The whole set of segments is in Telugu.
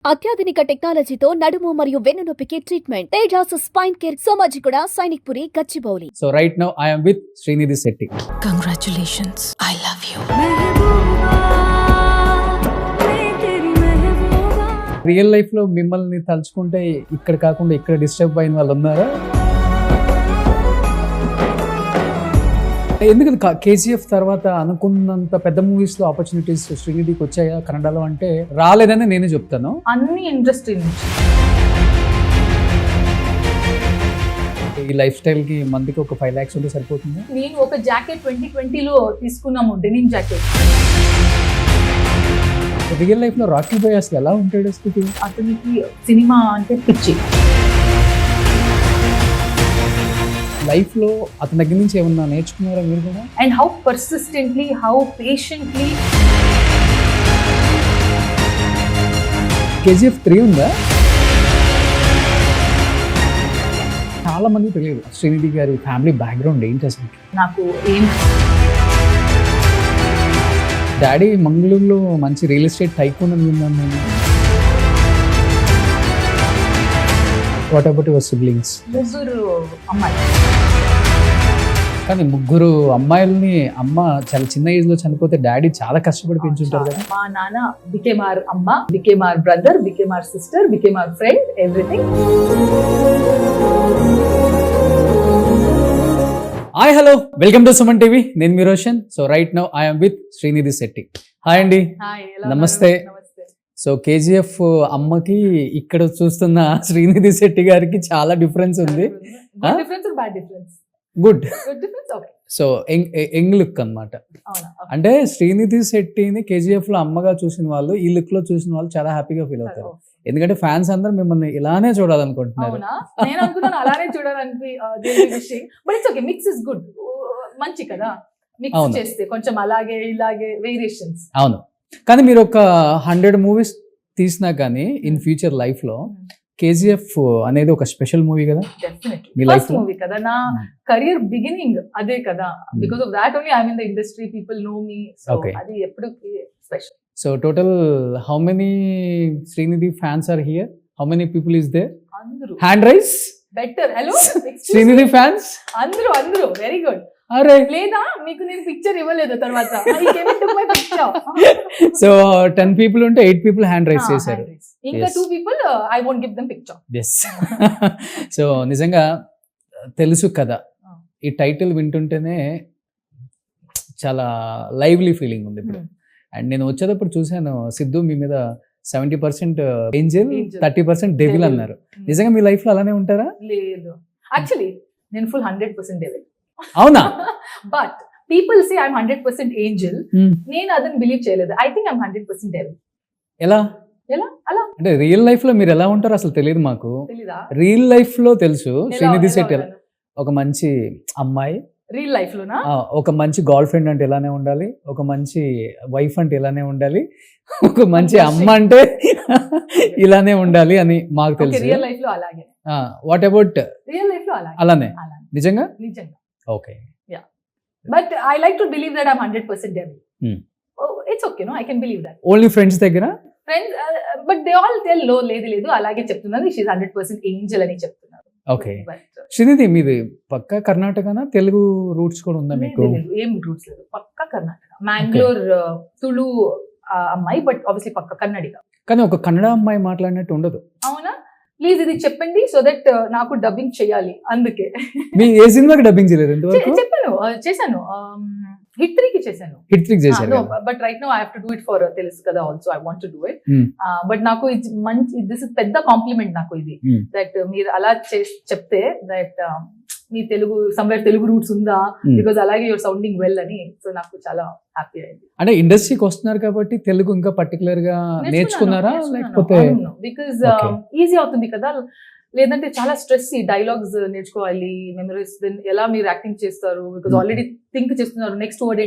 అత్యాధునిక టెక్నాలజీతో నడుము మరియు వెన్నునొప్పికి treatment Tejas spine care Somajiguda Sainikpuri Gachibowli. So right now I am with Srinidhi Setti. Congratulations. I love you. Real life లో మిమ్మల్ని తలుచుకుంటే ఇక్కడ కాకుండా ఇక్కడ డిస్టర్బ్ అయిన వాళ్ళు ఉన్నారా? ఎందుకు కేజీఎఫ్ తర్వాత అనుకున్నంత పెద్ద మూవీస్ లో ఆపర్చునిటీస్ శ్రీనిధికి వచ్చాయా కన్నడలో అంటే రాలేదని నేనే చెప్తాను. అన్ని ఇంట్రెస్టింగ్. ఈ లైఫ్ స్టైల్ కి మందికి ఒక 5 lakhs ఉంటే సరిపోతుంది. నేను ఒక జాకెట్ 2020లో తీసుకున్నాము, డెనిమ్ జాకెట్. రియల్ లైఫ్ లో రాకీ బాయ్ అసలు ఎలా ఉంటాడు? స్థితి అతనికి సినిమా అంటే పిచ్చి. లైఫ్ లో అతని దగ్గర నుంచి ఏమన్నా నేర్చుకున్నారా మీరు కూడా? And how persistently, how patiently. KGF 3 ఉందా? చాలా మంది తెలియదు శ్రీనిధి గారి ఫ్యామిలీ బ్యాక్గ్రౌండ్ ఏంటి అసలు. నాకు ఏం డాడీ మంగళూరులో మంచి రియల్ ఎస్టేట్ టైకూన్ అని విన్నాను నేను. What about your siblings? ముగ్గురు అమ్మాయి. కానీ ముగ్గురు అమ్మాయిల్ని అమ్మ చాలా చిన్న ఏజ్ లో చనిపోతే డాడీ చాలా కష్టపడి పెంచుంటారు కదా. మా నాన్న బికేమ్ ఆర్ అమ్మ, became our brother, became our sister, became our friend, everything. Hi hello, welcome to Suman TV. నేను మీ Roshan. So right now I am with Srinidhi Shetty. Hi అండి. నమస్తే. సో కేజీఎఫ్ అమ్మకి ఇక్కడ చూస్తున్న శ్రీనిధి శెట్టి గారికి చాలా డిఫరెన్స్ ఉంది. గుడ్. సో యంగ్ లుక్ అన్నమాట. అంటే శ్రీనిధి శెట్టిని కేజీఎఫ్ లో అమ్మగా చూసిన వాళ్ళు ఈ లుక్ లో చూసిన వాళ్ళు చాలా హ్యాపీగా ఫీల్ అవుతారు. ఎందుకంటే ఫ్యాన్స్ అందరూ మిమ్మల్ని ఇలానే చూడాలనుకుంటున్నారు. మంచి కదా, మిక్స్ చేస్తే కొంచెం అలాగే ఇలాగే వేరియేషన్స్. అవును, కానీ మీరు ఒక 100 మూవీస్ తీసినా కానీ ఇన్ ఫ్యూచర్ లైఫ్ లో కేజీఎఫ్ అనేది ఒక స్పెషల్ మూవీ కదా. డెఫినెట్లీ ఫస్ట్ మూవీ కదా, నా కెరీర్ బిగినింగ్ అదే కదా. Because of that only I am in the industry, people know me. So అది ఎప్పుడు special. So total how many Srinidhi fans are here? How many people is there? అందరూ hand raise. Better. Hello Srinidhi fans అందరూ వెరీ గుడ్. అరే లేదా మీకు నేను పిక్చర్ ఇవ్వలేదు తర్వాత. సో 10 people ఉంటే 8 people హ్యాండ్ రైజ్ చేశారు. ఇంకా 2 people I won't give them picture. yes. So నిజంగా తెలుసు కదా, ఈ టైటిల్ వింటుంటేనే చాలా లైవ్లీ ఫీలింగ్ ఉంది ఇప్పుడు. అండ్ నేను వచ్చేటప్పుడు చూశాను, సిద్ధు మీ మీద 70% ఏంజెల్, 30% డెవిల్ అన్నారు. నిజంగా మీ లైఫ్ లో అలానే ఉంటారా? లేదు, యాక్చువల్లీ నేను ఫుల్ 100% డెవిల్. అవునా? But people say I'm 100% Angel. నేను అదని బిలీవ్ చేయలేదు. I think I'm 100% devil. ఎలా అలా అంటే రియల్ లైఫ్ లో మీరు ఎలా ఉంటారో అసలు తెలియదు మాకు. తెలీదా? రియల్ లైఫ్ లో తెలుసు శ్రీనిధి శెట్టి ఒక మంచి అమ్మాయి, రియల్ లైఫ్ లోనా ఒక మంచి గర్ల్ ఫ్రెండ్ అంటే ఇలానే ఉండాలి, ఒక మంచి వైఫ్ అంటే ఇలానే ఉండాలి, ఒక మంచి అమ్మ అంటే ఇలానే ఉండాలి అని మాకు తెలుసు. రియల్ లైఫ్ లో అలాగే. వాట్ అబౌట్ రియల్ లైఫ్ లో అలానే? నిజంగా? Okay. Yeah, but I like to believe that I'm 100% devil. It's okay, no, I can believe that. Only friends దగ్గర? Friends, but they all tell లో లేదు అలాగే చెప్తున్నారు, షీ ఇస్ 100% ఏంజెల్ అని చెప్తున్నారు. ఓకే. శ్రీనిధి మీది పక్కా కర్ణాటకనా? తెలుగు రూట్స్ కూడా ఉందా మీకు? ఏం రూట్స్ లేదు, పక్కా కర్ణాటక. మ్యాంగ్లూర్ తుళు అమ్మాయి, బట్ ఆబ్వియస్లీ పక్కా కన్నడిగ. కానీ ఒక కన్నడ అమ్మాయి మాట్లాడినట్టు ఉండదు. అవునా? ప్లీజ్ ఇది చెప్పండి, సో దట్ నాకు డబ్బింగ్ చేయాలి. అందుకే మీ ఏ సినిమాకి డబ్బింగ్ చేయలేదు? చేశాను, హిట్ 3కి చేశాను. హిట్ 3కి చేశారు. But right now I have to do it for తెలుసు కదా also. I want to do it. But నాకు ఇది మంచి, దిస్ ఇస్ పెద్ద కాంప్లిమెంట్ నాకు ఇది, దట్ మీరు అలా చెప్తే that me Telugu somewhere Telugu roots ఉందా, బికాజ్ అలాగే యువర్ సౌండింగ్ వెల్ అని. సో నాకు చాలా హ్యాపీ అయింది. అంటే ఇండస్ట్రీకి వస్తున్నారు కాబట్టి తెలుగు ఇంకా పర్టికులర్ గా నేర్చుకున్నారా లేకపోతే? బికాజ్ ఈజీ అవుతుంది కదా, లేదంటే చాలా స్ట్రెస్. ఈ డైలాగ్స్ నేర్చుకోవాలి, మెమరీస్, దెన్ ఎలా మీరు యాక్టింగ్ చేస్తారు, బికాజ్ ఆల్రెడీ థింక్ చేస్తున్నారు నెక్స్ట్ వర్డ్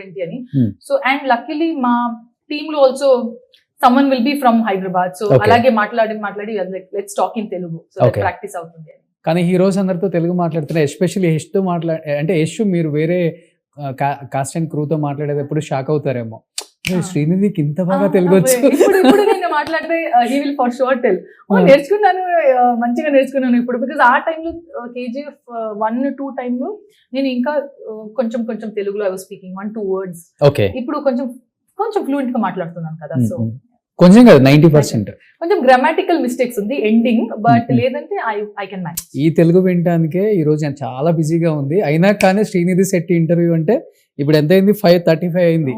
ఏంటి అని. సో అండ్ లక్కీలీ మా టీమ్ లో also someone will be from Hyderabad. So అలాగే మాట్లాడి let's talk in Telugu, so practice అవుతుంది. కానీ హీరోస్ అందరితో తెలుగు మాట్లాడుతున్నారు, ఎస్పెషల్లీ యష్తో అంటే యష్ మీరు వేరే కాస్ట్ అండ్ క్రూతో మాట్లాడేటప్పుడు షాక్ అవుతారేమో, శ్రీనిధికి ఇంత బాగా తెలుగు వచ్చు. ఇప్పుడు నేను మాట్లాడితే he will for sure tell నేర్చుకున్నాను, మంచిగా నేర్చుకున్నాను ఇప్పుడు. బికాస్ ఆ టైంలో KGF 1-2 టైంలో నేను ఇంకా కొంచెం కొంచెం తెలుగులో I was speaking 1-2 words. Okay, ఇప్పుడు కొంచెం ఫ్లూయెంట్ గా మాట్లాడుతున్నాను కదా. సో కొంచెం కాదు 90%. కొంచెం గ్రామాటికల్ మిస్టేక్స్ ఉంది ఎండింగ్, బట్ లేదంటే ఐ కెన్ మ్యాచ్. ఈ తెలుగు వినటానికే ఈ రోజు నేను చాలా బిజీగా ఉంది. అయినా కానీ శ్రీనిధి శెట్టి ఇంటర్వ్యూ అంటే ఇప్పుడు ఎంత అయింది? 5:35 అయింది.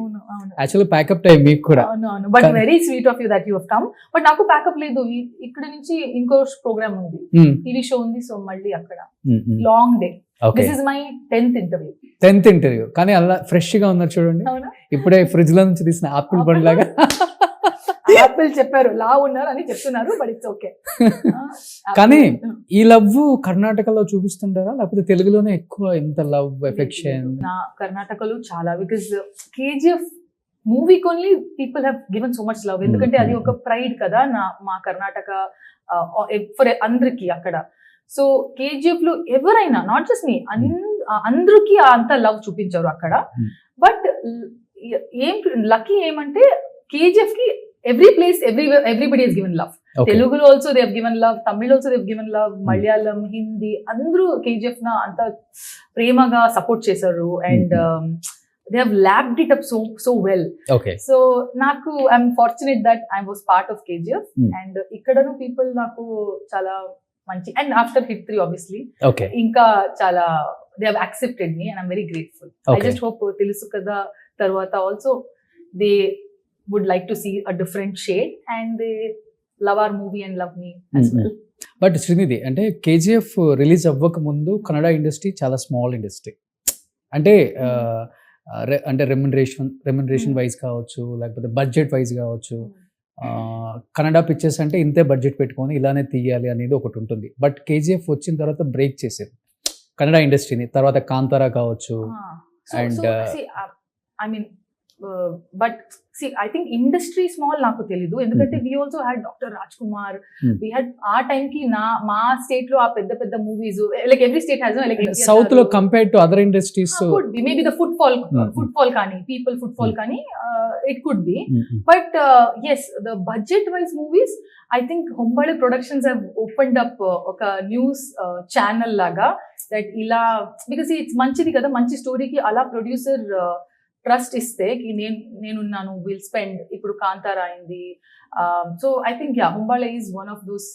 యాక్చువల్లీ ప్యాకప్ టైం మీకు కూడా. అవును, but very sweet of you that you have come. But నాకు ప్యాకప్ లేదు, ఇక్కడ నుంచి ఇంకో ప్రోగ్రామ్ ఉంది, టీవీ షో ఉంది. సో మళ్ళీ అక్కడ long day. This is my 10th interview. కానీ అలా ఫ్రెష్ గా ఉన్నారు చూడండి, ఇప్పుడే ఫ్రిడ్జ్ లో నుంచి తీసిన ఆపిల్ బండ్ లాగా. ఆపిల్ చెప్పారు, లా ఉన్నారు అని చెప్తున్నారు, బట్ ఇట్స్ ఓకే. కానీ ఈ లవ్ కర్ణాటకలో చూపిస్తుంటారా, లేకపోతే తెలుగులోనే ఎక్కువ ఇంత లవ్ ఎఫెక్షన్? నా కర్ణాటకలో చాలా, బికాస్ KGF మూవీకి only people have given so much love. ఎందుకంటే అది ఒక ప్రైడ్ కదా మా కర్ణాటక ఫర్ అందరికి అక్కడ. సో KGF లో ఎవరైనా, నాట్ జస్ట్ మీ, అందరికి అంత లవ్ చూపించారు అక్కడ. బట్ లక్కీ ఏమంటే KGF కి every place, everybody has given love. Telugu also they have given love, Tamil also they have given love, Malayalam, Hindi, andru KGF na anta premaga support chesaru, and they have lapped it up so well. Okay. So naku I'm fortunate that I was part of KGF, and ikkadanu people naku chala manchi, and after Hit 3 obviously inka chala they have accepted me, and I'm very grateful. I just hope Telusu Kada tarvata also they would like to see a different shade, and they love our movie and love me as well. But Srinidhi అంటే KGF రిలీజ్ అవ్వక ముందు కన్నడ ఇండస్ట్రీ చాలా స్మాల్ ఇండస్ట్రీ. అంటే అంటే రెమ్యునరేషన్ వైజ్ కావచ్చు, లేకపోతే బడ్జెట్ వైజ్ కావచ్చు. కన్నడ పిక్చర్స్ అంటే ఇంతే బడ్జెట్ పెట్టుకొని ఇలానే తీయాలి అనేది ఒకటి ఉంటుంది. బట్ KGF వచ్చిన తర్వాత బ్రేక్ చేసేది కన్నడ ఇండస్ట్రీని. తర్వాత కాంతారా కావచ్చు. And I mean but see, I think industry small నాకు తెలీదు, ఎందుకంటే we also had Dr. Rajkumar, we had ఆ టైం కి మా స్టేట్ లో ఆ పెద్ద movies, like every state has like south లో compared to other industries could be maybe the footfall కానీ people footfall కానీ it could be, but yes, the budget wise movies I think Hombale Productions have opened up ఒక న్యూస్ ఛానల్ లాగా, that ఇలా because it's మంచిది కదా, మంచి స్టోరీకి అలా ప్రొడ్యూసర్ ట్రస్ట్ ఇస్తే నేనున్నాను, విల్ స్పెండ్. ఇప్పుడు కాంతారా అయింది. So I think Hombale is one of those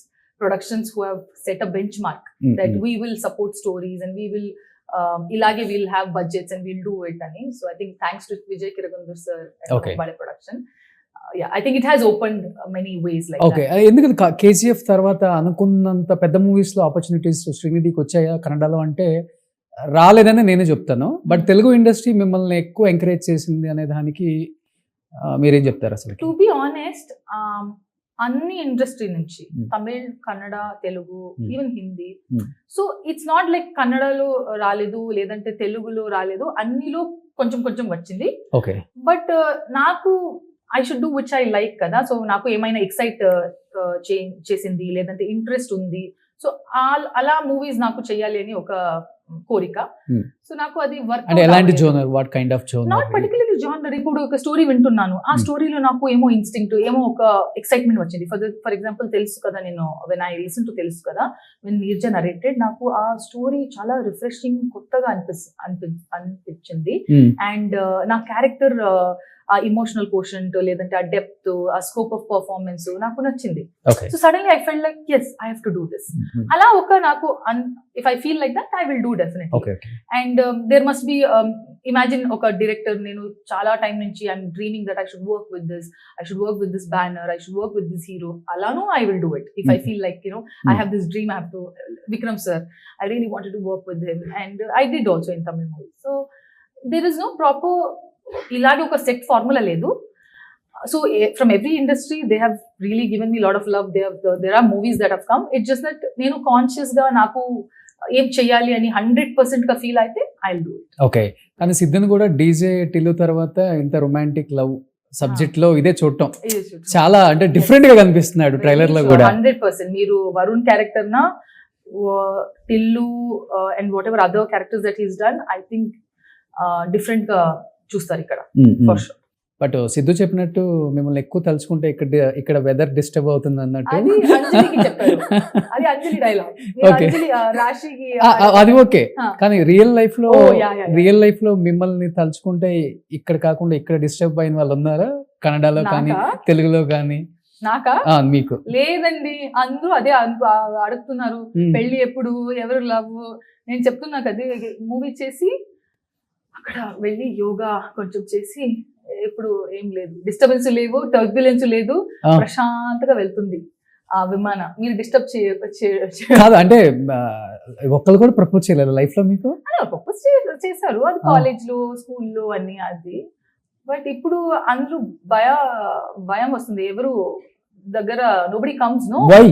productions who have set a benchmark that we will support stories, and we will ilage we'll have budgets and we'll do it ani. So I think thanks to Vijay Kiragandur sir and Hombale production, I think it has opened many ways like that. ఎందుకంటే KGF తర్వాత అనుకున్నంత పెద్ద మూవీస్ లో ఆపర్చునిటీస్ శ్రీనిధికి వచ్చాయా కన్నడలో అంటే? రాలేదని నేనే చెప్తాను, బట్ తెలుగు ఇండస్ట్రీ మిమ్మల్ని ఎక్కువ ఎంకరేజ్ చేసింది అనే దానికి మీరేం చెప్తారు అసలు? టు బి ఆనెస్ట్, అన్ని ఇండస్ట్రీ నుంచి Tamil, Kannada, Telugu, even Hindi. So it's not like కన్నడలో రాలేదు లేదంటే తెలుగులో రాలేదు, అన్నిలో కొంచెం కొంచెం వచ్చింది. బట్ నాకు I should do which I like కదా. సో నాకు ఏమైనా ఎక్సైట్ చేసింది లేదంటే ఇంట్రెస్ట్ ఉంది, సో అలా మూవీస్ నాకు చెయ్యాలి అని ఒక కోరిక. సో నాకు అది వర్క్. అంటే ఎలాంటి genre, what kind of genre? Not particularly genre. ఇప్పుడు ఒక స్టోరీ వింటున్నాను, ఆ స్టోరీలో నాకు ఏమో ఇన్స్టింక్ట్, ఏమో ఒక ఎక్సైట్మెంట్ వచ్చింది. ఫర్ ఎగ్జాంపుల్ తెలుసు కదా, నేను వెన్ ఐ లిసన్ టు తెలుసు కదా, వెన్ నీర్జా నరేటెడ్, నాకు ఆ స్టోరీ చాలా రిఫ్రెషింగ్, కొత్తగా అనిపించింది. అండ్ నా క్యారెక్టర్ ఆ ఇమోషనల్ కోషంట్ లేదంటే ఆ డెప్త్, ఆ స్కోప్ ఆఫ్ పర్ఫార్మెన్స్ నాకు నచ్చింది. So suddenly I felt like yes, I have to do this. అలా ఒక నాకు if I feel like that, I will do definitely. And there must be imagine ఒక డైరెక్టర్, నేను చాలా టైం నుంచి I'm dreaming that I should work with this banner, I should work with this hero. అలాను I will do it if I feel like, you know, I have this dream, I have to. Vikram sir, I really wanted to work with him, and I did also in Tamil movies. So there is no proper ఇలాగే ఒక సెట్ ఫార్ములా లేదు. So from every industry they have really given me lot of love. There are movies that have come. It's just that నేను కాన్షియస్ గా నాకు ఏం చెయ్యాలి అని 100% గా ఫీల్ అయితే I will do it. Okay. కానీ సిద్ధన్ కూడా డీజే టిల్లు తర్వాత ఇంత రొమాంటిక్ లవ్ సబ్జెక్ట్ లో ఇదే చూడటం చాలా అంటే డిఫరెంట్ గా కనిపిస్తున్నాడు ట్రైలర్ లో కూడా. 100%. మీరు వరుణ్ క్యారెక్టర్ నా Tillu and what ever other characters that he's done, I think different గా చూస్తారు ఇక్కడ ఫర్ షూర్. బట్ సిద్ధు చెప్పినట్టు మిమ్మల్ని ఎక్కువ తలుచుకుంటే ఇక్కడ వెదర్ డిస్టర్బ్ అవుతుంది అన్నట్టు. అది అంజలికి చెప్పారు. అది అంజలి డైలాగ్. Okay. అంజలి రాశికి అది ఓకే, ఆ. కానీ రియల్ లైఫ్ లో Oh, yeah, yeah. మిమ్మల్ని తలుచుకుంటే ఇక్కడ కాకుండా ఇక్కడ డిస్టర్బ్ అయిన వాళ్ళు ఉన్నారా? కన్నడలో కానీ నాకా? తెలుగులో కానీ? నాకా మీకు లేదండి, అందరూ అదే అడుగుతున్నారు. పెళ్లి ఎప్పుడు, ఎవరు లవ్. నేను చెప్తున్నా కదా, మూవీ చేసి అక్కడ వెళ్ళి యోగా కొంచెం చేసి ఇప్పుడు ఏం లేదు, డిస్టర్బెన్స్ లేవు, టర్బ్యులెన్స్ లేదు, ఆ. ప్రశాంతంగా వెళ్తుంది ఆ విమానం. మీరు డిస్టర్బ్ కాదు అంటే ఒక్కళ్ళు కూడా ప్రపోజ్ చేయలేదు లైఫ్ లో మీకు? ప్రపోజ్ చేశారు, అది కాలేజ్ లో స్కూల్లో అన్ని అది. బట్ ఇప్పుడు అందరూ భయం వస్తుంది, ఎవరు దగ్గర nobody comes. No, why?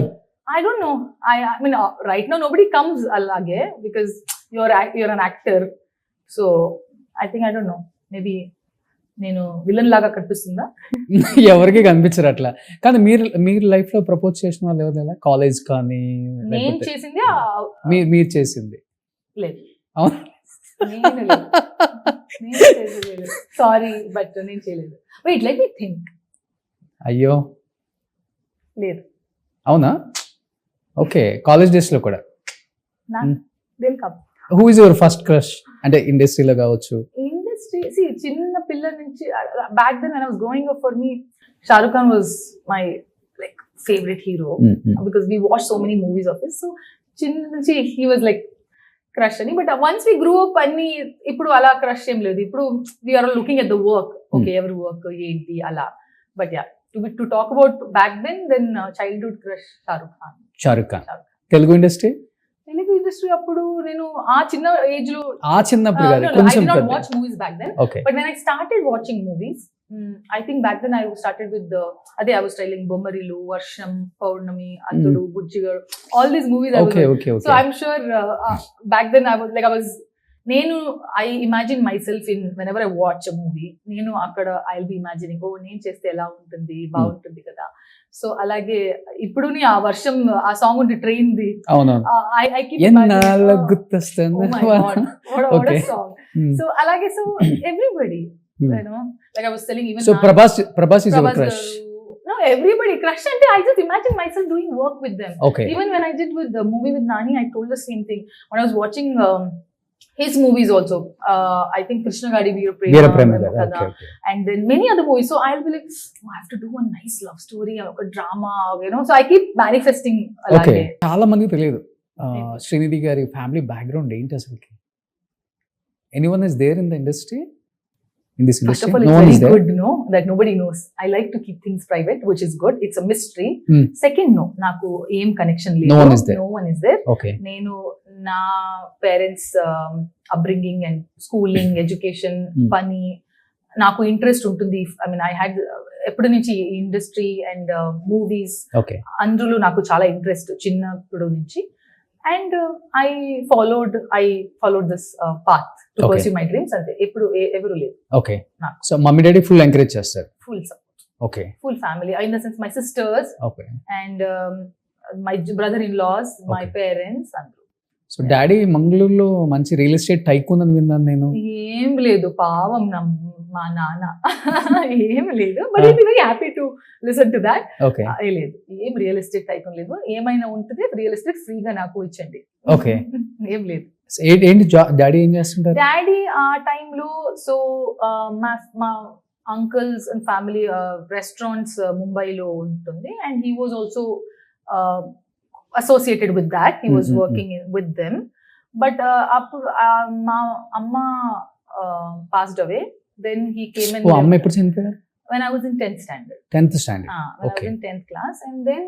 I don't know. I mean, right now nobody comes alage because you're an actor. So I think, I don't know. Maybe నేను విలన్ లాగా కనిపిస్తుందా? ఎవరికి కనిపించరు అట్లా. కానీ మీరు లైఫ్ లో ప్రపోజ్ చేసిన వాళ్ళు ఎవరు? కాలేజ్ కానీ నేను చేసింది మీరు చేసింది లేదు. అవును. సారీ, బట్ నేను చేయలేదు. Wait, let me think. అయ్యో, లేదు. అవునా? ఓకే, కాలేజ్ డేస్ లో కూడా. Who is your first crush? అంటే ఇండస్ట్రీలో కావచ్చు. ఇండస్ట్రీ చిన్న పిల్ల నుంచి, back then when I was growing up, for me Shah Rukh Khan was my like favorite hero because we watched so many movies of his. So చిన్న నుంచి he was like crush అని. But once we grew up అన్ని, ఇప్పుడు అలా క్రష్ ఏం లేదు. ఇప్పుడు we are looking at the work. Okay, every work ఏంటి అలా. But yeah, to talk about back then childhood crush Shahrukh Khan. Telugu industry అప్పుడు నేను ఆ చిన్న ఏజ్ లో, చిన్నప్పుడు కాదు, I కొంచెం did not పెద్ద. watch movies back then. Okay. But when I started watching movies, I think back then I started with I was telling Bommarilu, Varsham, Paurnami, Attudu, Bujjigaru, all these movies I was okay watching. Okay So okay. I'm sure back then I imagine myself in whenever I watch a movie. నేను అక్కడ I'll be imagining, నేను చేస్తే ఎలా ఉంటుంది, బాగుంటుంది కదా. సో అలాగే ఇప్పుడు ఆ వర్షం, ఆ సాంగ్ ఉంది ట్రైన్ ది, అవునవును. I keep ఎన్నాళ్ళ imagining, గుర్తొస్తుంది. oh my god, what a Okay. song. So alage, so everybody, you know, like I was telling, even so Nani, Prabhas is your Prabhas crush. garu, no, everybody crush ante I just imagine myself doing work with them. Okay. Even when I did with the movie with Nani, I told the same thing when I was watching his movies also. I think Krishna Gadi Veera Prema Veera కదా. Kada, okay. and then many other movies. So I'll be like, oh, I have to do a nice love story, a drama, you know. So I keep manifesting okay. alage. చాలా మందికి తెలియదు శ్రీనిధి గారి ఫ్యామిలీ బ్యాక్గ్రౌండ్ ఏంటి అసలుకి. Anyone is there in the industry, in this First industry? of all, no it's one very is there. good to know that nobody knows. I like to keep things private, which is good. It's a mystery. Second, no, నాకు ఏం కనెక్షన్ లేదు. No one is there. No one is there. Okay. నేను నా parents upbringing and schooling, education, పని, నాకు ఇంట్రెస్ట్ ఉంటుంది. ఐ మీన్, ఐ హ్యాడ్ ఎప్పటి నుంచి ఇండస్ట్రీ అండ్ మూవీస్, ఓకే. అందులో నాకు చాలా ఇంట్రెస్ట్ చిన్నప్పుడు నుంచి. And I followed this path to Okay. Pursue my dreams. అంతే, ఎప్పుడు ఎవరు లేదు. ఓకే. నాకు. So mummy daddy full encourage చేస్తారు. Full support, okay. Full family, in the sense my sisters okay. And my brother in laws, my Okay. Parents, అందరూ. సో డాడీ మంగళూరులో మంచి రియల్ ఎస్టేట్ టైకూన్ అని విన్నాను నేను. ఏం లేదు, పావం మా నాన్న. ఏం లేదు, but I be very happy to listen to that. Okay. లేదు, ఏం రియల్ ఎస్టేట్ టైప్ లేదు. ఏమైనా ఉంటుంది రియల్ ఎస్టేట్ ఫ్రీగా నాకు ఇచ్చండి. Okay. ఏం లేదు. ఏంటి డాడీ ఏం చేస్తుంటారు? డాడీ ఆ టైంలో, సో మా అంకుల్స్ అండ్ ఫ్యామిలీ రెస్టారెంట్స్ ముంబైలో ఉంటుంది, and he was also associated with that. He was working with them. But appudu ma amma passed away. Then he came and amma eppudu chenipoyaru? When I was in 10th standard. 10th standard. When I was in 10th class, and then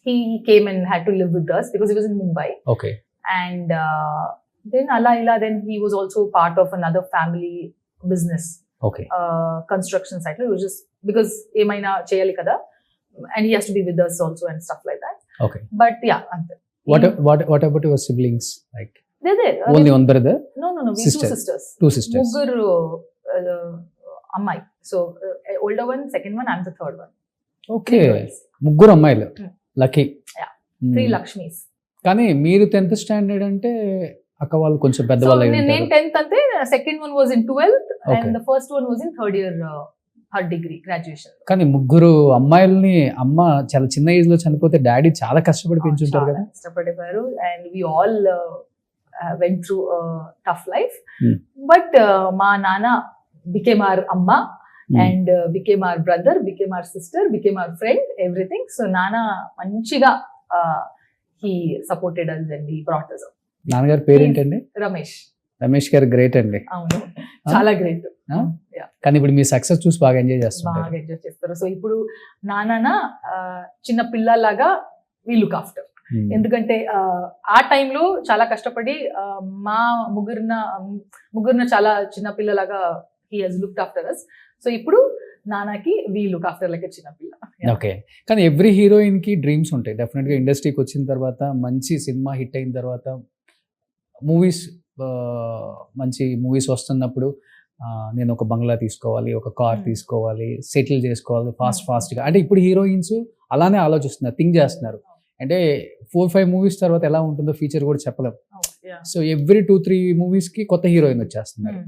he came and had to live with us because he was in Mumbai. Okay. And then then he was also part of another family business. Okay. Construction site. It was just because emaina cheyali kada, and he has to be with us also and stuff like that. Okay. But yeah, what about your siblings? Like they're there. only one brother? No. We Sister. two sisters. 2 sisters. Muggaru ammai. So older one, second one, I'm the third one. Okay. 3 girls. ముగ్గురు అమ్మాయిలు. లక్కీ. Yeah. 3 Lakshmis. కానీ మీరు 10th స్టాండర్డ్ అంటే అక్క వాళ్ళు కొంచెం పెద్దవాళ్ళు అయి నేను ఉంటారు. 10th అంతే, second one was in 12th Okay. And the first one was in third year her degree graduation. కానీ ముగ్గురు అమ్మాయిల్ని అమ్మ చాలా చిన్న ఏజ్ లో చనిపోతే డాడీ చాలా కష్టపడి పెంచుంటారు కదా. కష్టపడేవారు and we all went through tough life. Hmm. But మా నాన్న బికేమ్ అవర్ అమ్మ and became our brother, became our sister, became our friend, everything. So నాన్న మంచిగా he supported us and he brought us up. నాన్నగారి పేరేంటండి? రమేష్. రమేష్ గారు గ్రేట్ అండి. అవును, చాలా గ్రేట్. కానీ ఇప్పుడు మీ సక్సెస్ చూసి బాగా ఎంజాయ్ చేస్తుంటారు. బాగా ఎంజాయ్ చేస్తారు. సో ఇప్పుడు నాన్న చిన్న పిల్లలాగా వీ లుక్ ఆఫ్టర్. ఎందుకంటే ఆ టైంలో చాలా కష్టపడి మా ముగ్గురిన చాలా చిన్న పిల్లలాగా he has looked after us. So ఇప్పుడు నాన్నకి వీ లుక్ ఆఫ్టర్ లైక్ చిన్న పిల్ల. ఓకే. కానీ ఎవ్రీ హీరోయిన్ కి డ్రీమ్స్ ఉంటాయి డెఫినెట్ గా. ఇండస్ట్రీకి వచ్చిన తర్వాత మంచి సినిమా హిట్ అయిన తర్వాత మూవీస్, మంచి మూవీస్ వస్తున్నప్పుడు నేను ఒక బంగ్లా తీసుకోవాలి, ఒక కార్ తీసుకోవాలి, సెటిల్ చేసుకోవాలి ఫాస్ట్గా. అంటే ఇప్పుడు హీరోయిన్స్ అలానే ఆలోచిస్తున్నారు, థింక్ చేస్తున్నారు. అంటే 4-5 మూవీస్ తర్వాత ఎలా ఉంటుందో ఫ్యూచర్ కూడా చెప్పలేం. సో ఎవ్రీ 2-3 మూవీస్ కి కొత్త హీరోయిన్ వచ్చేస్తున్నారు.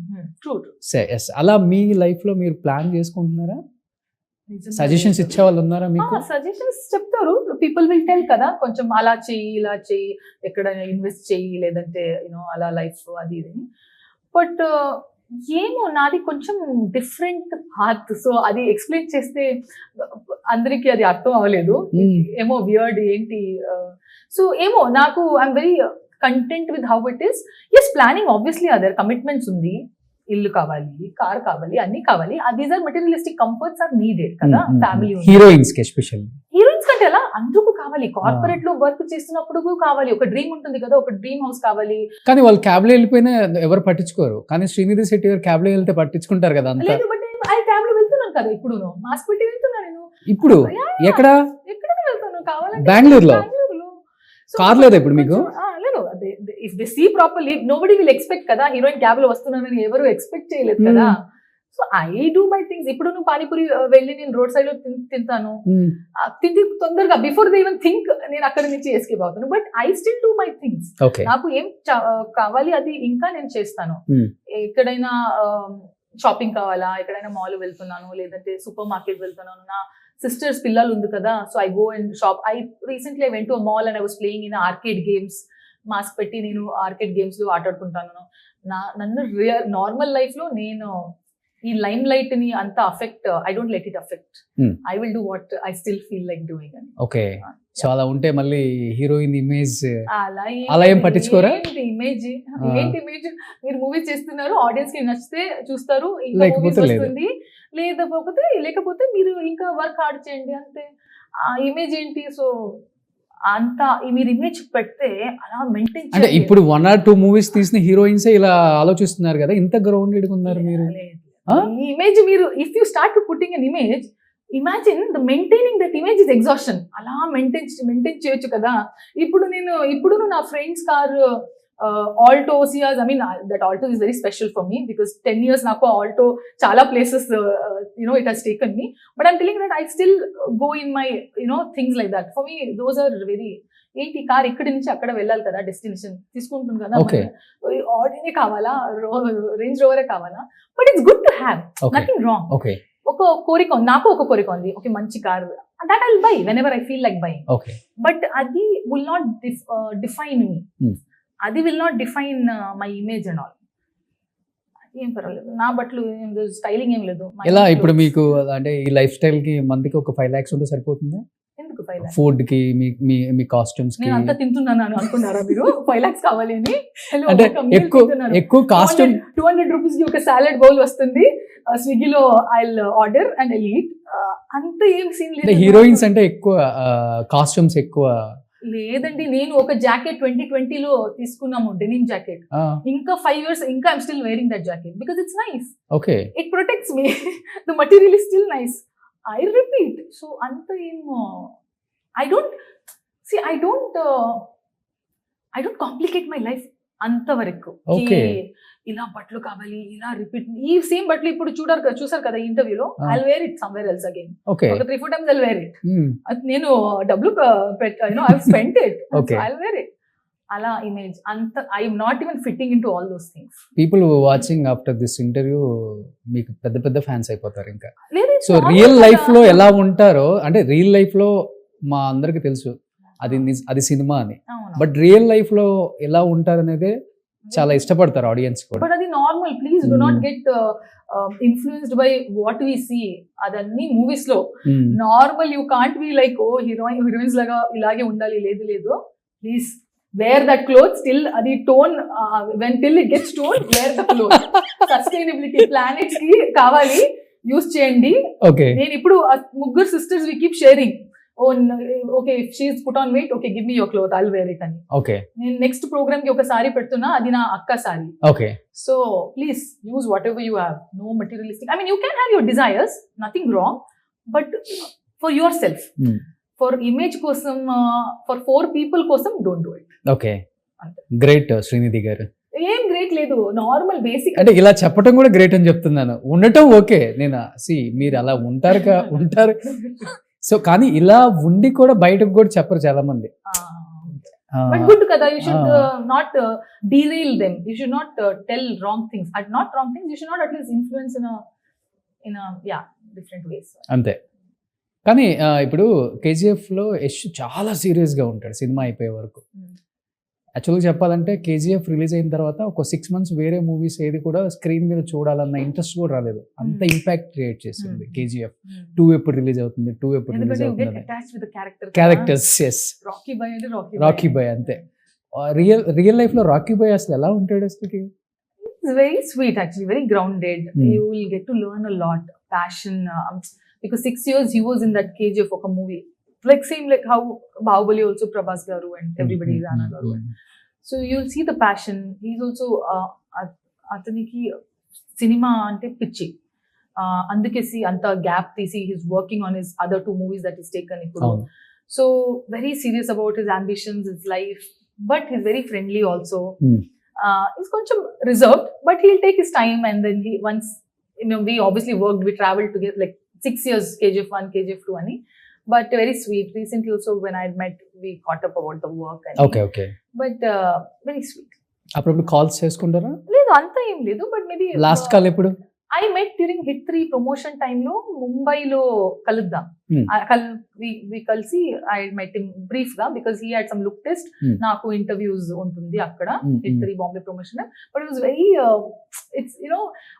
అలా మీ లైఫ్ లో మీరు ప్లాన్ చేసుకుంటున్నారా? సజెషన్స్ ఇచ్చే వాళ్ళు ఉన్నారా మీకు? సజెషన్స్ చెప్తారు, పీపుల్ విల్ టెల్ కదా, కొంచెం అలా చెయ్యి, ఇలా చెయ్యి, ఎక్కడైనా ఇన్వెస్ట్ చెయ్యి, లేదంటే యూనో అలా లైఫ్ అది ఇది. బట్ ఏమో నాది కొంచెం డిఫరెంట్ పాత్. సో అది ఎక్స్ప్లెయిన్ చేస్తే అందరికీ అది అర్థం అవ్వలేదు. ఏమో వియర్డ్ ఏంటి. సో ఏమో నాకు I'm very content with how it is. Yes, planning obviously other commitments ఉంది. ఇల్లు కావాలి, కార్ కావాలి, అన్ని కావాలి. These are materialistic comforts are needed కదా. ఫ్యామిలీ హీరోయిన్స్ కి ఎస్పెషల్లీ. హీరోయిన్స్ కంటే అలా అందరికీ కావాలి. కార్పొరేట్ లో వర్క్ చేస్తున్నప్పుడు కావాలి, ఒక డ్రీమ్ ఉంటుంది కదా, ఒక డ్రీమ్ హౌస్ కావాలి. కానీ వాళ్ళు క్యాబ్ లో వెళ్ళిపోయినా ఎవరు పట్టించుకోరు. కానీ శ్రీనిధి శెట్టి గారు క్యాబ్ లో వెళ్తే పట్టించుకుంటారు కదా అంతా. లేదు, బట్ నేను క్యాబ్ లో వెళ్తున్నాను కదా, ఇప్పుడు మాస్క్ పెట్టి వెళ్తున్నా నేను. ఇప్పుడు ఎక్కడ వెళ్తాను కావాలంటే బెంగళూరులో. కార్ లేదా ఇప్పుడు మీకు? లేదు, if they see properly nobody will expect కదా హీరోయిన్ క్యాబ్ లో వస్తున్నానని. ఎవరు ఎక్స్పెక్ట్ చేయలేదు కదా. So I do my things. ఇప్పుడు నువ్వు పానీపూరి వెళ్ళి నేను రోడ్ సైడ్ లో తింటాను, తిండి తొందరగా బిఫోర్ దే ఈవెన్ థింక్ నేను అక్కడి నుంచి ఎస్కేప్ అవుతాను. But I still do my things. నాకు ఏం కావాలి అది ఇంకా నేను చేస్తాను. ఎక్కడైనా షాపింగ్ కావాలా, ఎక్కడైనా మాల్ వెళ్తున్నాను, లేదంటే సూపర్ మార్కెట్ వెళ్తున్నాను, నా సిస్టర్స్ పిల్లలు ఉంది కదా, so I go and shop. I recently I went to a mall and I was playing in arcade games. Mask పెట్టి నేను ఆర్కేడ్ గేమ్స్ లో ఆటాడుకుంటాను. నన్ను నార్మల్ లైఫ్ లో నేను ఈ లైమ్ లైట్ ని అంత affect, I don't let it affect. I will do what I still feel like doing అని. ఓకే. సో అలా ఉంటే మళ్ళీ హీరోయిన్ ఇమేజ్ అలా ఏం పట్టించుకోరా? ఇమేజ్ ఏంటి ఇమేజ్? మీరు మూవీ చేస్తున్నారు, ఆడియన్స్ కి నచ్చితే చూస్తారు, ఇంకా మూవీస్ వస్తుంది, లేకపోతే మీరు ఇంకా వర్క్ హార్డ్ చేయండి అంతే. ఆ ఇమేజ్ ఏంటి? సో అంత మీరు ఇమేజ్ పెడితే అలా మెయింటైన్. అంటే ఇప్పుడు 1 or 2 మూవీస్ తీసిన హీరోయిన్స్ ఇలా ఆలోచిస్తున్నారు కదా, ఇంత గ్రౌండెడ్ ఉన్నారు మీరు. ఈ ఇమేజ్ మీరు if you start putting an image, imagine the maintaining that image is exhaustion. అలా మెయింటైన్ చేయొచ్చు కదా. ఇప్పుడు నా friends car Alto Ciaz, I mean that Alto is very special for me because 10 years నాకు ఆల్టో చాలా places it has taken me. But I'm telling that I still go in my things like that. For me those are very. ఏంటి కార్ ఇక్కడి నుంచి అక్కడ వెళ్ళాలి కదా, డెస్టినేషన్ తీసుకుంటుంది కదా, ఆడినే కావాలా, రేంజ్ రోవరే కావాలా, but it's good to have, nothing wrong. ఒక కోరిక ఉంది, నాకు ఒక కోరిక ఉంది, ఓకే మంచి car, that I will buy whenever I feel like buying. But అది విల్ నాట్ డిఫైన్ మీ. అది will not define my image and all. ఏం పర్వాలేదు, నా బట్టలు స్టైలింగ్ ఏం లేదు. ఎలా ఇప్పుడు మీకు అంటే ఈ లైఫ్ స్టైల్ కి మంత్కి ఒక 5 lakhs ఉంటే సరిపోతుందా? ఎందుకు 5 lakhs? ఫుడ్ కి, మీ కాస్ట్యూమ్స్ కి. నేను అంతా తింటున్నాను అనుకున్నారా మీరు 5 lakhs కావాలి అని? అంటే ఎక్కువ కాస్ట్యూమ్ 200 rupees కి ఒక సాలడ్ బౌల్ వస్తుంది, స్విగ్గీలో I will order and I eat. అంత ఏం సీన్ లేదు. హీరోయిన్స్ అంటే ఎక్కువ కాస్ట్యూమ్స్ ఎక్కువ లేదండి. నేను ఒక జాకెట్ 2020 లో తీసుకున్నాము, డెనిమ్ జాకెట్. ఇంకా 5 years ఇంకా I'm still wearing that jacket because it's nice. Okay, it protects me. The material is still nice. I repeat. So అంత ఏమో I don't complicate my life అంతవరకు. ఇలా బట్టలు కావాలి, ఇలా రిపీట్. ఈ సేమ్ బట్టలు ఇప్పుడు చూసారు కదా ఇంటర్వ్యూలో. I will wear it somewhere else again. ఒక 3-4 times I will wear it. నేను డబ్బులు I spent it. I will wear it. అలా ఇమేజ్ అంత I'm not even fitting in to all those things. People watching after this interview మీకు పెద్ద పెద్ద ఫ్యాన్స్ అయిపోతారు ఇంకా. లేదు సో రియల్ లైఫ్ లో ఎలా ఉంటారో అంటే రియల్ లైఫ్ లో మా అందరికి తెలుసు అది సినిమా అని, బట్ రియల్ లైఫ్ లో ఎలా ఉంటారు అనేది చాలా ఇష్టపడతారు ఆడియన్స్ కూడా. బట్ అది normal, please do not get influenced by what we see. అదన్నీ మూవీస్ లో normal. You can't be like oh heroines లాగా ఇలాగే ఉండాలి, లేదు please wear that clothes till adi tone when till it gets toned, wear the clothes. Sustainability planets ki kavali use cheyandi. Okay, నేను ఇప్పుడు ముగ్గురు sisters we keep sharing. Oh okay, if she's put on weight, okay, give me your cloth, I'll wear it అని. Okay, నేను నెక్స్ట్ ప్రోగ్రామ్ కి ఒక సారీ పెడుతున్నా, అది నా అక్క sorry. Okay, so please use whatever you have. No materialistic. I mean, you can have your desires, nothing wrong, but for yourself. For image కోసం, for 4 people కోసం, don't do it. Okay, great Srinidhi గారు. ఏం గ్రేట్ లేదు, నార్మల్ బేసిక్. అంటే ఇలా చెప్పడం కూడా గ్రేట్ అని చెప్తున్నాను. ఉండటం ఓకే, నేను మీరు అలా ఉంటారు. సో కానీ ఇలా ఉండి కూడా బయటకు కూడా చెప్పరు చాలా మంది. బట్ గుడ్ కదా, you should not derail them. You should not tell wrong things. Not wrong things, you should not at least influence in a different ways. అంతే. కానీ ఇప్పుడు కేజీఎఫ్ లో యష్ చాలా సీరియస్ గా ఉంటాడు సినిమా అయిపోయే వరకు. యాక్చువల్గా చెప్పాలంటే కేజీఎఫ్ రిలీజ్ అయిన తర్వాత ఒక 6 months వేరే మూవీస్ ఏది కూడా స్క్రీన్ మీద చూడాలన్న ఇంట్రెస్ట్ కూడా రాలేదు. అంత ఇంపాక్ట్ క్రియేట్ చేసింది కేజీఎఫ్. 2 ఎప్పుడు రిలీజ్ అవుతుంది, 2 ఎప్పుడు రిలీజ్ అవుతుంది, క్యారెక్టర్స్. ఎస్, రాకీ బాయ్ అంతే. రియల్ లైఫ్ లో రాకీ బాయ్ అసలు ఎలా ఉంటాడు అసలుకి? It's very sweet actually, very grounded. You will get to learn a lot, passion, because 6 years he was in that KGF of a movie, like same like how Bahubali also Prabhas garu and everybody is Anna garu. So you'll see the passion. He's also ataniki cinema ante pichi, andukesi anta gap tisi he's working on his other 2 movies that he's taken ippudu. So very serious about his ambitions, his life, but he's very friendly also. He's koncham reserved, but he'll take his time, and then he once, you know, we obviously worked, we traveled together like 6 years, KGF 1, KGF 2 ani, but very sweet. Recently also when I met, we caught up about the work and okay, but very sweet. అప్పుడు కాల్స్ చేసుకుంటారా? లేదు, అంత ఏం లేదు, బట్ మేబీ లాస్ట్ కాల్ ఎప్పుడు? I met during Hit 3 promotion time లో ముంబైలో కలుద్దాం. we కలిసి I met him brief గా because he had some look test. నాకు ఇంటర్వ్యూస్ ఉంటుంది అక్కడ Hit 3 Bombay promotion. But it was very it's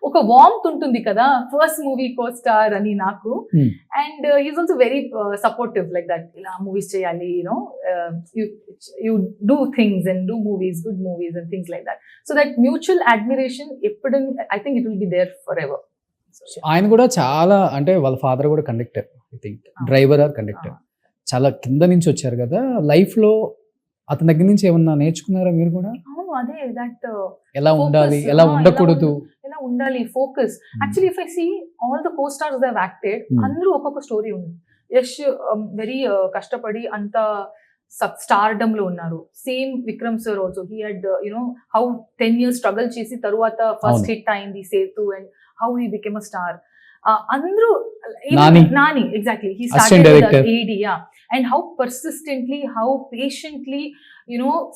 ఒక వార్మ్త్ ఉంటుంది కదా, ఫస్ట్ మూవీ కో స్టార్ అని నాకు. And he's also very supportive like that. ఇలా మూవీస్ చేయాలి, you do things and do movies, good movies and things like that. So that mutual admiration, I think it will be there forever. ఆయన కూడా చాలా, అంటే వాళ్ళ ఫాదర్ కూడా conductor, I think driver or conductor. చాలా కింద నుంచి వచ్చారు కదా. లైఫ్ లో అతని దగ్గర నుంచి ఏమన్నా నేర్చుకున్నారా మీరు కూడా? అవును, అదే దట్ ఎలా ఉండాలి, ఎలా ఉండకూడదు, ఎలా ఉండాలి, focus. Actually if I see all the co-stars they have acted, అందరూ ఒక్కొక్క స్టోరీ ఉంది. యష్ వెరీ కష్టపడి అంత స్టార్డమ్ లో ఉన్నారు. Same Vikram sir also, he had how 10 years struggle చేసి తరువాత ఫస్ట్ హిట్ అయింది Sethu, and how he became a star. అందరూ Nani exactly, he started with AD, and how persistently, how patiently,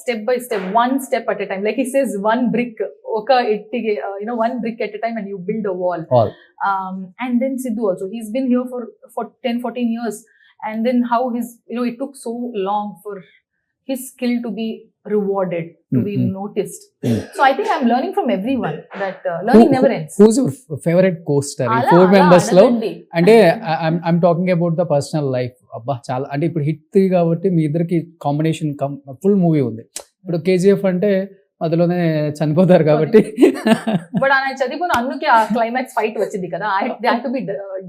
step by step, one step at a time, like he says, one brick oka ittige, one brick at a time, and you build a wall. And then Sidhu also, he's been here for 10-14 years, and then how it took so long for his skill to be rewarded, to be noticed. So I think I'm learning from everyone, that learning never ends. Who's your favorite co-star? 4 members లో అంటే I'm talking about the personal life. అబ్బా చాలా, అంటే ఇప్పుడు హిట్ 3 కాబట్టి మీ ఇద్దరికి కాంబినేషన్ ఫుల్ మూవీ ఉంది. ఇప్పుడు KGF అంటే అందులోనే చనిపోతారు కాబట్టి, బట్ ఆయన చదివిన అందుకే ఆ క్లైమాక్స్ ఫైట్ వచ్చింది కదా, they had to be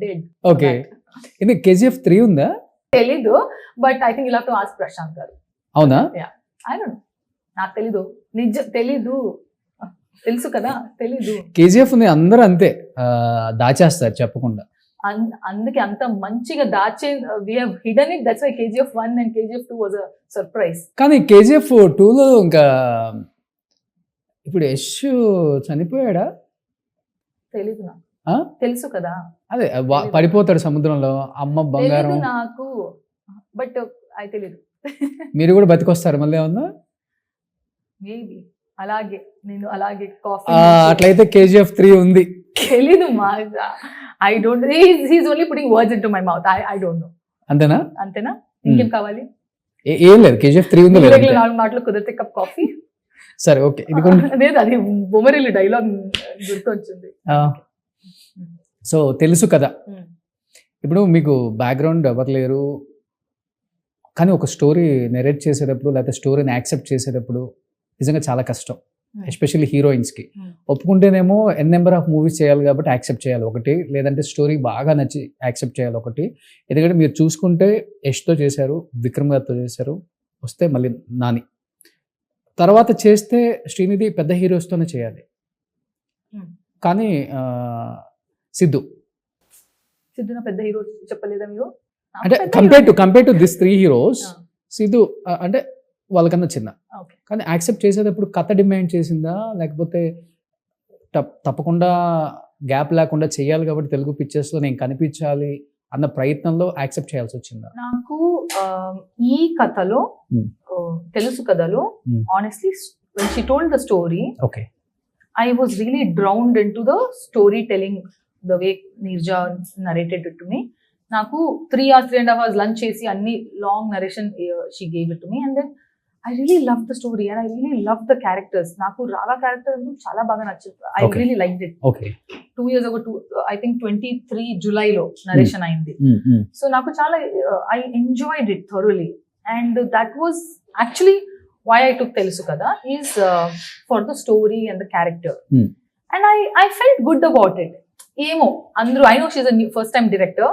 dead. Okay, ఇది KGF 3 ఉందా? తెలీదు, but I think you'll have to ask Prashanth garu. అవునా? I don't know, నాకు తెలీదు, తెలీదు, తెలుసు కదా, తెలీదు. KGF ని అందరూ అంతే దాచేస్తారు చెప్పకుండా. అందుకే అంత మంచిగా దాచే, we have hidden it, that's why KGF 1 and KGF 2 was a surprise. కానీ KGF 2 లో ఇంకా ఇప్పుడు యష్ చనిపోయాడా? తెలీదు నాకు, తెలుసు కదా, అదే పడిపోతాడు సముద్రంలో, అమ్మ బంగారం. నాకు, బట్ అది తెలీదు. మీరు కూడా బతికొస్తారు మళ్ళీ ఏమన్నా? మేబీ అలాగే నేను అలాగే కాఫీ అట్లయితే KGF 3 ఉంది. తెలీదు మా I don't he's only putting words in to my mouth I don't know. అంతేనా? అంతేనా? ఇంకేం కావాలి? ఏం లేదు, KGF 3 ఉంది లేదా? నాలుగు మాటలు కుదిరితే కప్ కాఫీ. సరే ఓకే, ఇది కూడా లేదు, అది బొమ్మరిల్లు డైలాగ్ గుర్తొచ్చింది. సో తెలుసు కదా, ఇప్పుడు మీకు బ్యాక్గ్రౌండ్ ఎవరు లేరు కానీ ఒక స్టోరీ నెరేట్ చేసేటప్పుడు లేకపోతే స్టోరీని యాక్సెప్ట్ చేసేటప్పుడు నిజంగా చాలా కష్టం, ఎస్పెషల్లీ హీరోయిన్స్కి. ఒప్పుకుంటేనేమో నెంబర్ ఆఫ్ మూవీస్ చేయాలి కాబట్టి యాక్సెప్ట్ చేయాలి ఒకటి, లేదంటే స్టోరీ బాగా నచ్చి యాక్సెప్ట్ చేయాలి ఒకటి. ఎందుకంటే మీరు చూసుకుంటే యష్తో చేశారు, విక్రమ్ గారితో చేశారు, వస్తే మళ్ళీ నాని, తర్వాత చేస్తే శ్రీనిధి పెద్ద హీరోస్తోనే చేయాలి. కానీ సిద్ధు సిద్ధున పెద్ద హీరో చెప్పలేదా మీరు? అంటే compare to this 3 heroes Siddhu అంటే వాళ్ళకన్నా చిన్న. కానీ యాక్సెప్ట్ చేసేటప్పుడు కథ డిమాండ్ చేసిందా, లేకపోతే తప్పకుండా గ్యాప్ లేకుండా చేయాలి కాబట్టి తెలుగు పిక్చర్స్లో నేను కనిపించాలి అన్న ప్రయత్నంలో యాక్సెప్ట్ చేయాల్సి వచ్చిందా? నాకు ఈ కథలో తెలుసు కథలో honestly when she told the story, okay, I was really drowned into the storytelling, the way Neerja narrated it to me. నాకు 3 hours 3.5 hours lunch చేసి అన్ని long narration she gave it to me, and then I really loved the story and I really loved the characters. నాకు రాగా క్యారెక్టర్ చాలా బాగా నచ్చింది. I really liked it. Okay. 2 years ago, I think 23 July లో నరేషన్ అయింది. సో నాకు చాలా I enjoyed it thoroughly, and that was actually why I took Telusu Kada, is for the story and the character. And I felt good about it. Emo andru, I know she's a first time director,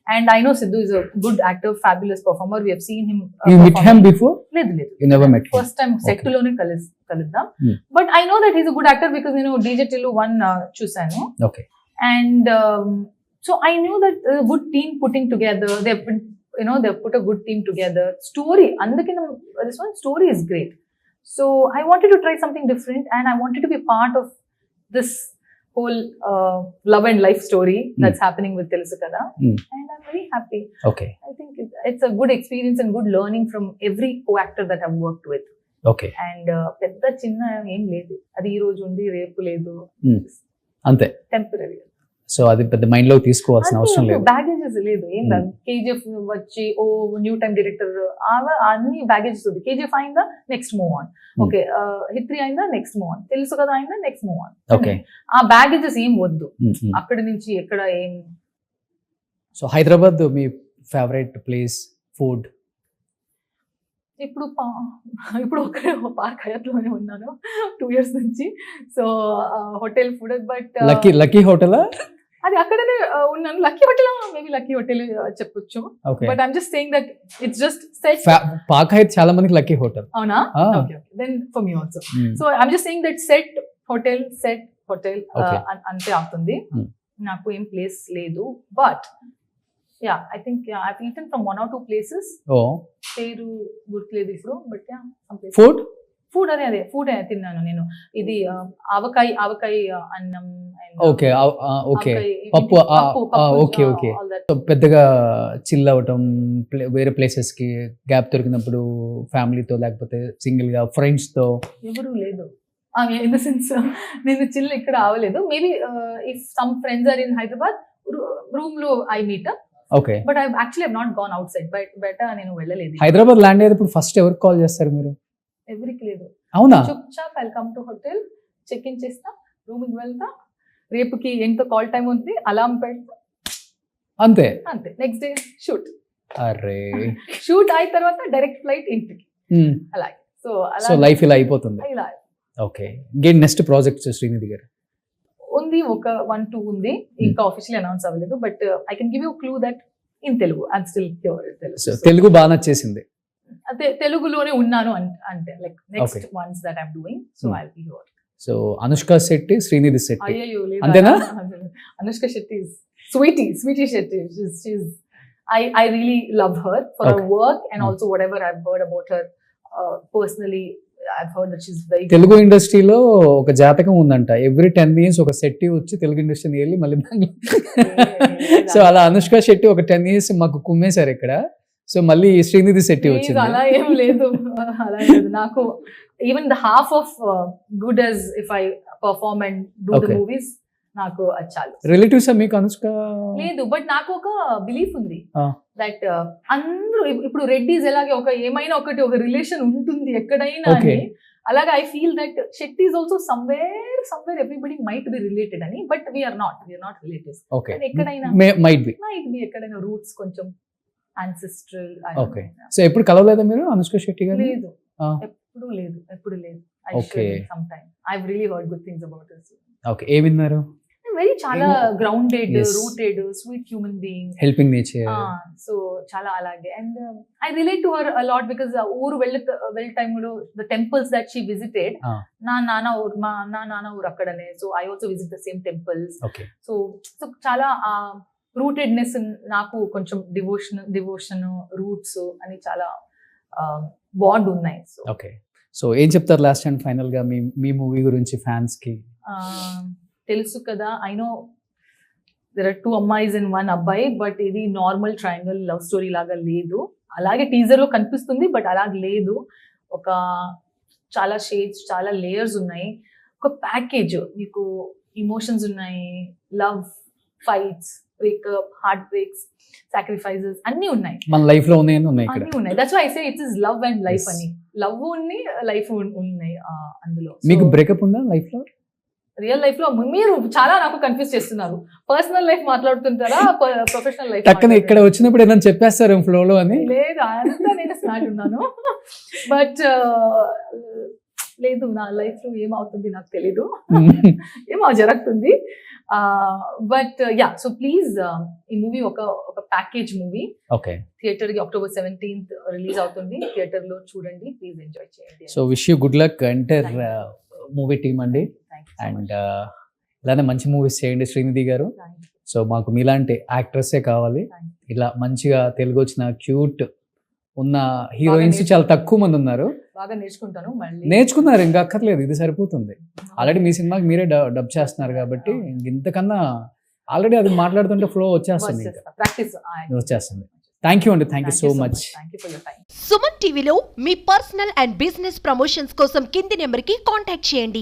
and I know Sidhu is a good actor, fabulous performer. We have seen him you met him before? Ledu You never met him? First time set lone kaluddam. But I know that he's a good actor because DJ Tillu one chusanu. Okay. And so I knew that a good team putting together, they've put a good team together. Story andukina this one story is great. So I wanted to try something different, and I wanted to be part of this whole love and life story that's happening with Telusu Kada, and I'm very happy. Okay. I think it's a good experience and good learning from every co-actor that I've worked with. Okay. And pedda chinna em ledu, adi ee roju undi repu ledu, ante temporary. So అది పెద్ద మైండ్ లో తీసుకోవాల్సిన అవసరం లేదు. బ్యాగేజెస్ లేదు ఏం KGF వచ్చి న్యూ టైమ్ డైరెక్టర్ అన్ని బ్యాగేజెస్ ఉంది. KGF అయిందా నెక్స్ట్ మూవ్ ఆన్, ఓకే హిత్రి అయిందా నెక్స్ట్ మూవ్ ఆన్, తెలుసు కదా అయిందా నెక్స్ట్ మూవ్ ఆన్. ఓకే, ఆ బ్యాగేజెస్ ఏం వద్దు అక్కడి నుంచి ఎక్కడ ఏం. సో హైదరాబాద్ మీ ఫేవరెట్ ప్లేస్, ఫుడ్? ఇప్పుడు ఒక పార్క్ హయాత్లోనే ఉన్నాను 2 years నుంచి. So hotel food, but lucky హోటలా? అది అక్కడనే ఉన్నాను. Lucky hotel, maybe lucky hotel చెప్పొచ్చు. But I'm just saying that it's just set. Park Hyatt చాలా మందికి లక్కీ హోటల్. అవునా? Okay, then for me also. So I'm just saying that set hotel అంతే అవుతుంది. నాకు ఏం ప్లేస్ లేదు, but yeah, I think I've eaten from 1 or 2 places. పేరు గుర్తులేదు ఇప్పుడు, బట్ some places. ఫుడ్ అదే ఫుడ్ తిన్నాను నేను. ఇది ఆవకాయ అన్నం, ఓకే ఓకే, పప్పు. Okay okay. పెద్దగా చిల్ అవటం, వేరే ప్లేసెస్ కి గ్యాప్ దొరికినప్పుడు ఫ్యామిలీతో లేకపోతే సింగిల్ గా ఫ్రెండ్స్ తో? ఎవరు లేదు, ఇన్ ద సెన్స్ నేను చిల్ ఇక్కడ అవ్వలేదు. Maybe if some friends are in Hyderabad, room లో I meet up. Okay, but I actually have not gone outside, బట్ నేను వెళ్ళలేదు. హైదరాబాద్ ల్యాండ్ అయ్యేటప్పుడు ఫస్ట్ ఎవరికి కాల్ చేస్తారు మీరు? ఎవరికి లేదు. అవునా? చుప్చాప్ welcome to hotel, check in చేస్తా, రూమ్ కి వెళ్తా, రేపుకి ఎంత కాల్ టైం ఉంది అలారం పెడతా, అంతే. Next day shoot. అరే, షూట్ అయిన తర్వాత డైరెక్ట్ ఫ్లైట్ ఇంటికి, అలాగే. సో లైఫ్ ఇలా అయిపోతుంది. ఇలా. ఓకే, ఇంకేంటి నెక్స్ట్ ప్రాజెక్ట్ శ్రీనిధి గారు? ఉంది ఒక 1-2 ఉంది, ఇంకా ఆఫీషియల్లీ అనౌన్స్ అవ్వలేదు, but I can give you clue that in Telugu I'm still here. Telugu బాగా నచ్చేసింది? అదే తెలుగులోనే ఉన్నాను అంటే, like next ones that I'm doing, so I will be here. So Anushka Shetty, Srinidhi Shetty, అయ్యో అంతేనా? Anushka Shetty is Sweety Shetty. I really love her for her work, and also whatever I've heard about her personally, I've heard that she's very Telugu ఇండస్ట్రీలో ఒక జాతకం ఉందంట, ఎవ్రీ 10 years ఒక శెట్టి వచ్చి తెలుగు ఇండస్ట్రీని వెళ్ళి మళ్ళీ సో అలా అనుష్క శెట్టి ఒక 10 years మాకు కుమ్మేశారు ఇక్కడ. సో మళ్ళీ శ్రీనిధి శెట్టి Please, వచ్చింది. అలా ఏం లేదు అలా లేదు నాకు even the half of good as if I perform and do the Okay. Movies నాకు అది చాలు. రిలేటివ్స్ మీకు అనుష్క? లేదు బట్ నాకు ఒక బిలీఫ్ ఉంది Ah. దట్ అందరూ ఇప్పుడు రెడ్డిస్ ఎలాగే ఏమైనా ఒక రిలేషన్ ఉంటుంది ఎక్కడైనా Okay. అని, అలాగే I feel that Shetty is also somewhere everybody might be related అని, but we're not relatives. Okay, ఎక్కడైనా మైట్ బి. ఎక్కడైనా రూట్స్ కొంచెం ancestral. ఓకే, సో ఎప్పుడు కలవలేదా మీరు అనుష్క శెట్టి గారు? లేదు Ah. ఎప్పుడు లేదు. Okay. Sometime I've really heard good things about her. Okay, ఏ విన్నారు? వెరీ చాలా grounded, Yes. Rooted, sweet human being. Helping nature. So చాలా అలాగే and I relate to her a lot because ఊరు వెళ్ళే టైంలో the temples that she visited, Ah. మా నాన్న ఊరు అక్కడనే. So I also visit the same temples. Okay, so చాలా రూటెడ్నెస్ నాకు కొంచెం డివోషన్ రూట్స్ అని చాలా బాండ్ ఉన్నాయి. So okay. సో ఏం చెప్తారు లాస్ట్ అండ్ ఫైనల్ గా మీ మూవీ గురించి ఫ్యాన్స్ కి? తెలుసు కదా, ఐ నో దెర్ ఆర్ 2 అమ్మాయిస్ అండ్ 1 అబ్బాయి, బట్ ఇది నార్మల్ ట్రయాంగిల్ లవ్ స్టోరీ లాగా లేదు. అలాగే టీజర్ లో కనిపిస్తుంది బట్ అలాగే లేదు. ఒక చాలా షేడ్స్, చాలా లేయర్స్ ఉన్నాయి. ఒక ప్యాకేజ్, మీకు ఇమోషన్స్ ఉన్నాయి, love, fights, breakup, heart breaks, sacrifices అన్ని ఉన్నాయి. మన లైఫ్ లో ఉన్నాయి ఇక్కడ. అన్ని ఉన్నాయి. That's why I say it's is love and life Yes. అని. లవ్ ఉంది, లైఫ్ ఉన్నాయి అందులో. మీకు బ్రేకప్ ఉందా లైఫ్ లో? రియల్ లైఫ్ లో మీరు చాలా నాకు కన్ఫ్యూజ్ చేస్తున్నారు. పర్సనల్ లైఫ్ మాట్లాడుతుంటారా, ప్రొఫెషనల్ లైఫ్? టక్కన ఇక్కడ వచ్చినప్పుడు ఏదైనా చెప్పేస్తారు ఫ్లో లో అని? లేదు, అంతా నేను స్మార్ట్ ఉన్నాను. బట్ లేదు, నా లైఫ్ లో ఏమవుతుంది నాకు తెలీదు. ఏమో జరుగుతుంది. బట్ యా, సో ప్లీజ్ ఈ మూవీ ఒక ప్యాకేజ్ మూవీ. ఓకే, థియేటర్ కి October 17th రిలీజ్ అవుతుంది. థియేటర్ లో చూడండి, ప్లీజ్ ఎంజాయ్ చేయండి. So wish you good luck enter movie team అండి. అండ్ ఇలానే మంచి మూవీస్ చేయండి శ్రీనిధి గారు. సో మాకు మీలాంటి యాక్ట్రెస్సే కావాలి. ఇలా మంచిగా తెలుగు వచ్చిన క్యూట్ ఉన్న హీరోయిన్స్ చాలా తక్కువ మంది ఉన్నారు. బాగా నేర్చుకుంటాను. మళ్ళీ నేర్చుకున్నారు, ఇంకా అక్కర్లేదు, ఇది సరిపోతుంది. ఆల్రెడీ మీ సినిమాకి మీరే డబ్ చేస్తున్నారు కాబట్టి ఇంతకన్నా ఆల్రెడీ అది మాట్లాడుతుంటే ఫ్లో వచ్చేస్తుంది, ప్రాక్టీస్ వచ్చేస్తుంది. థ్యాంక్ యూ అండి, thank you so much. Thank you for your time. Suman టీవీలో మీ పర్సనల్ అండ్ బిజినెస్ ప్రమోషన్స్ కోసం కింది నెంబర్కి కాంటాక్ట్ చేయండి.